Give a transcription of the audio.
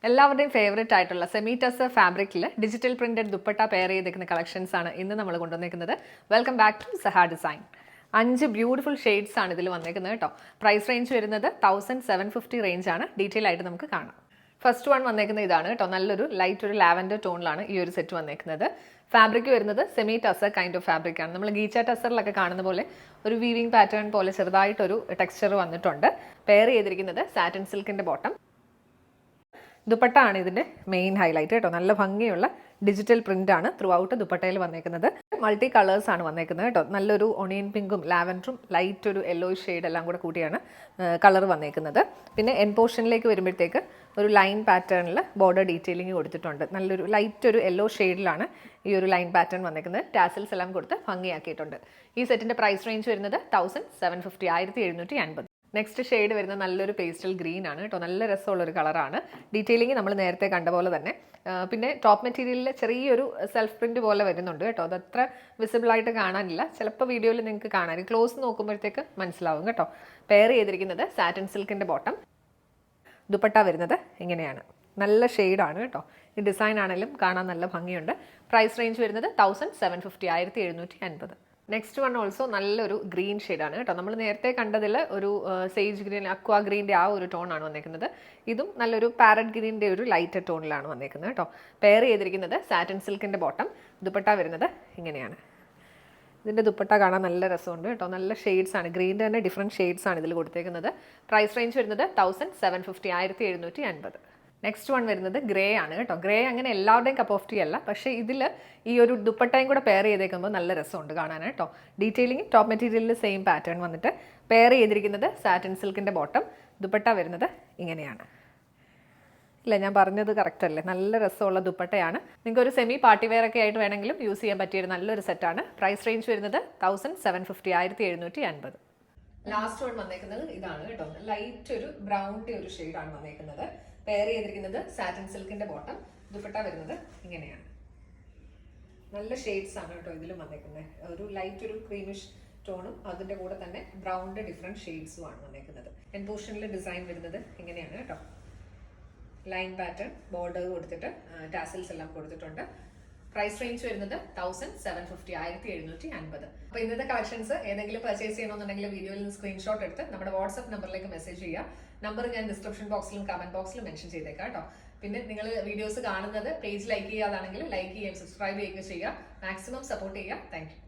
എല്ലാവരുടെയും ഫേവറേറ്റ് ആയിട്ടുള്ള സെമി ടസർ ഫാബ്രിക്കിൽ ഡിജിറ്റൽ പ്രിന്റഡ് ദുപ്പട്ട പെയർ ചെയ്തിരിക്കുന്ന കളക്ഷൻസ് ആണ് ഇന്ന് നമ്മൾ കൊണ്ടുവന്നിരിക്കുന്നത്. വെൽക്കം ബാക്ക് ടു സഹാ ഡിസൈൻ. 5 ബ്യൂട്ടിഫുൾ ഷെയ്ഡ്സ് ആണ് ഇതിൽ വന്നിരിക്കുന്നത് കേട്ടോ. പ്രൈസ് റേഞ്ച് വരുന്നത് 1750 റേഞ്ച് ആണ്. ഡീറ്റെയിൽ ആയിട്ട് നമുക്ക് കാണാം. ഫസ്റ്റ് വൺ വന്നേക്കുന്നത് ഇതാണ് കേട്ടോ. നല്ലൊരു ലൈറ്റ് ഒരു ലാവൻഡർ ടോണിലാണ് ഈ ഒരു സെറ്റ് വന്നേക്കുന്നത്. ഫാബ്രിക് വരുന്നത് semi tussar kind of fabric ആണ്. നമ്മൾ ഗീച്ച ടസറിലൊക്കെ കാണുന്ന പോലെ ഒരു വീവിംഗ് പാറ്റേൺ പോലെ ചെറുതായിട്ടൊരു ടെക്സ്ചർ വന്നിട്ടുണ്ട്. പെയർ ചെയ്തിരിക്കുന്നത് സാറ്റിൻ സിൽക്കിന്റെ ബോട്ടം. ദുപ്പട്ട ആണ് ഇതിൻ്റെ മെയിൻ ഹൈലൈറ്റ് കേട്ടോ. നല്ല ഭംഗിയുള്ള ഡിജിറ്റൽ പ്രിന്റ് ആണ് ത്രൂ ഔട്ട് ദുപ്പട്ടയിൽ വന്നേക്കുന്നത്. മൾട്ടി കളേഴ്സ് ആണ് വന്നേക്കുന്നത് കേട്ടോ. നല്ലൊരു ഒണിയൻ പിങ്കും ലാവൻഡറും ലൈറ്റ് ഒരു യെല്ലോ ഷെയ്ഡ് എല്ലാം കൂടെ കൂടിയാണ് കളർ വന്നേക്കുന്നത്. പിന്നെ എൻ പോർഷനിലേക്ക് വരുമ്പോഴത്തേക്ക് ഒരു ലൈൻ പാറ്റേണിൽ ബോർഡർ ഡീറ്റെയിലിംഗ് കൊടുത്തിട്ടുണ്ട്. നല്ലൊരു ലൈറ്റ് ഒരു യെല്ലോ ഷെയ്ഡിലാണ് ഈ ഒരു ലൈൻ പാറ്റേൺ വന്നേക്കുന്നത്. ടാസിൽസ് എല്ലാം കൊടുത്ത് ഭംഗിയാക്കിയിട്ടുണ്ട്. ഈ സെറ്റിൻ്റെ പ്രൈസ് റേഞ്ച് വരുന്നത് 1750 1750. നെക്സ്റ്റ് ഷെയ്ഡ് വരുന്നത് നല്ലൊരു പേസ്റ്റൽ ഗ്രീൻ ആണ് കേട്ടോ. നല്ല രസമുള്ളൊരു കളറാണ്. ഡീറ്റെയിലിംഗ് നമ്മൾ നേരത്തെ കണ്ട പോലെ തന്നെ. പിന്നെ ടോപ്പ് മെറ്റീരിയലിൽ ചെറിയൊരു സെൽഫ് പ്രിന്റ് പോലെ വരുന്നുണ്ട് കേട്ടോ. അതത്ര വിസിബിളായിട്ട് കാണാനില്ല. ചിലപ്പോൾ വീഡിയോയിൽ നിങ്ങൾക്ക് കാണാൻ ക്ലോസ് നോക്കുമ്പോഴത്തേക്ക് മനസ്സിലാവും കേട്ടോ. പെയർ ചെയ്തിരിക്കുന്നത് സാറ്റിൻ സിൽക്കിൻ്റെ ബോട്ടം. ദുപ്പട്ട വരുന്നത് ഇങ്ങനെയാണ്. നല്ല ഷെയ്ഡാണ് കേട്ടോ. ഈ ഡിസൈൻ ആണെങ്കിലും കാണാൻ നല്ല ഭംഗിയുണ്ട്. പ്രൈസ് റേഞ്ച് വരുന്നത് 1750 1750. നെക്സ്റ്റ് വൺ ഓൾസോ നല്ലൊരു ഗ്രീൻ ഷെയ്ഡാണ് കേട്ടോ. നമ്മൾ നേരത്തെ കണ്ടതിൽ ഒരു സേജ് ഗ്രീൻ അക്വാ ഗ്രീൻ്റെ ആ ഒരു ടോണാണ് വന്നേക്കുന്നത്. ഇതും നല്ലൊരു പാരറ്റ് ഗ്രീൻ്റെ ഒരു ലൈറ്റ് ടോണിലാണ് വന്നേക്കുന്നത് കേട്ടോ. പെയർ ചെയ്തിരിക്കുന്നത് സാറ്റിൻ സിൽക്കിൻ്റെ ബോട്ടം. ദുപ്പട്ട വരുന്നത് ഇങ്ങനെയാണ്. ഇതിൻ്റെ ദുപ്പട്ട കാണാൻ നല്ല രസമുണ്ട് കേട്ടോ. നല്ല ഷെയ്ഡ്സ് ആണ്. ഗ്രീൻ്റെ തന്നെ ഡിഫറെൻറ്റ് ഷെയ്ഡ്സ് ആണ് ഇതിൽ കൊടുത്തേക്കുന്നത്. പ്രൈസ് റേഞ്ച് വരുന്നത് 1750 1750. നെക്സ്റ്റ് വൺ വരുന്നത് ഗ്രേ ആണ് കേട്ടോ. ഗ്രേ അങ്ങനെ എല്ലാവരുടെയും കപ്പ് ഓഫ് ടീ അല്ല. പക്ഷേ ഇതിൽ ഈ ഒരു ദുപ്പട്ടയും കൂടെ പെയർ ചെയ്തേക്കുമ്പോൾ നല്ല രസമുണ്ട് കാണാൻ കേട്ടോ. ഡീറ്റെയിലിംഗ് ടോപ്പ് മെറ്റീരിയലിൽ സെയിം പാറ്റേൺ വന്നിട്ട് പെയർ ചെയ്തിരിക്കുന്നത് സാറ്റിൻ സിൽക്കിൻ്റെ ബോട്ടം. ദുപ്പട്ട വരുന്നത് ഇങ്ങനെയാണ്. ഇല്ല, ഞാൻ പറഞ്ഞത് കറക്റ്റ് അല്ലേ? നല്ല രസമുള്ള ദുപ്പട്ടയാണ്. നിങ്ങൾക്ക് ഒരു സെമി പാർട്ടി വെയർ ഒക്കെ ആയിട്ട് വേണമെങ്കിലും യൂസ് ചെയ്യാൻ പറ്റിയൊരു നല്ലൊരു സെറ്റാണ്. പ്രൈസ് റേഞ്ച് വരുന്നത് 1750 1750. ലാസ്റ്റ് വൺ വന്നേക്കുന്നത് ഇതാണ് കേട്ടോ. ലൈറ്റ് ഒരു ബ്രൗണിൻ്റെ ഒരു ഷെയ്ഡാണ് വന്നേക്കുന്നത്. പെയർ ചെയ്തിരിക്കുന്നത് സാറ്റിൻ സിൽക്കിന്റെ ബോട്ടം. ദുപ്പട്ട വരുന്നത് ഇങ്ങനെയാണ്. നല്ല ഷെയ്ഡ്സ് ആണ് കേട്ടോ ഇതിലും വന്നേക്കുന്നത്. ഒരു ലൈറ്റ് ഒരു ക്രീമിഷ് ടോണും അതിന്റെ കൂടെ തന്നെ ബ്രൗണിന്റെ ഡിഫറെന്റ് ഷെയ്ഡ്സും ആണ് വന്നേക്കുന്നത്. എൻ പോർഷനിലെ ഡിസൈൻ വരുന്നത് ഇങ്ങനെയാണ് കേട്ടോ. ലൈൻ പാറ്റേൺ ബോർഡർ കൊടുത്തിട്ട് ടാസിൽസ് എല്ലാം കൊടുത്തിട്ടുണ്ട്. പ്രൈസ് റേഞ്ച് വരുന്നത് 1750 1750. അപ്പോൾ ഇന്നത്തെ കളക്ഷൻസ് ഏതെങ്കിലും പർച്ചേസ് ചെയ്യണമെന്നുണ്ടെങ്കിൽ വീഡിയോയിൽ നിന്ന് സ്ക്രീൻഷോട്ട് എടുത്ത് നമ്മുടെ വാട്സ്ആപ്പ് നമ്പറിലേക്ക് മെസ്സേജ് ചെയ്യുക. നമ്പർ ഞാൻ ഡിസ്ക്രിപ്ഷൻ ബോക്സിലും കമന്റ് ബോക്സിലും മെൻഷൻ ചെയ്തേക്കാം കേട്ടോ. പിന്നെ നിങ്ങൾ വീഡിയോസ് കാണുന്നത് പേജ് ലൈക്ക് ചെയ്യാതാണെങ്കിൽ ലൈക്ക് ചെയ്യുകയും സബ്സ്ക്രൈബ് ചെയ്യുകയും ചെയ്യുക. മാക്സിമം സപ്പോർട്ട് ചെയ്യുക. Thank you.